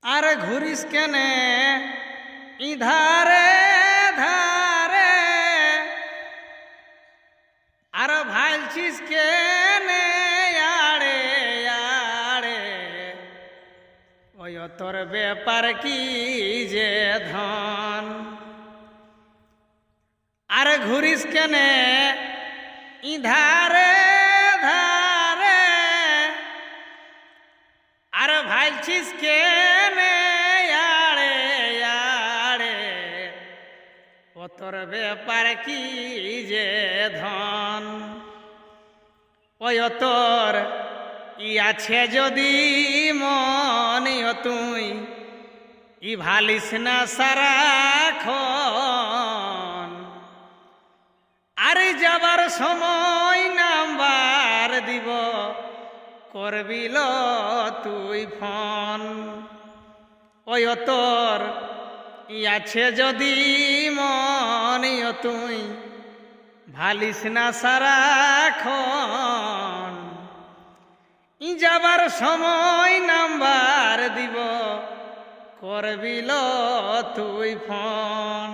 আরে ঘুরিস কেনে ইধারে ধারে, আর ভাইলছিস কেনে আড়ে আড়ে, ওই তোর ব্যাপার কি যে ধন। আরে ঘুরিস কেনে ইধারে ধারে, আর ভাইলছিস কেনে আড়ে আড়ে, ও তোর ব্যাপার কি যে ধন। ওই তোর ই আছে যদি মন, তুই ই ভালিস না সারাক্ষণ। আরে যাবার সময় নাম্বার দিব, করবিল তুই ফোন। ওই তোর ই আছে যদি মন, তুই ভালিস না সারাক্ষণ। ই যাবার সময় নাম্বার দিব, করবিল তুই ফোন।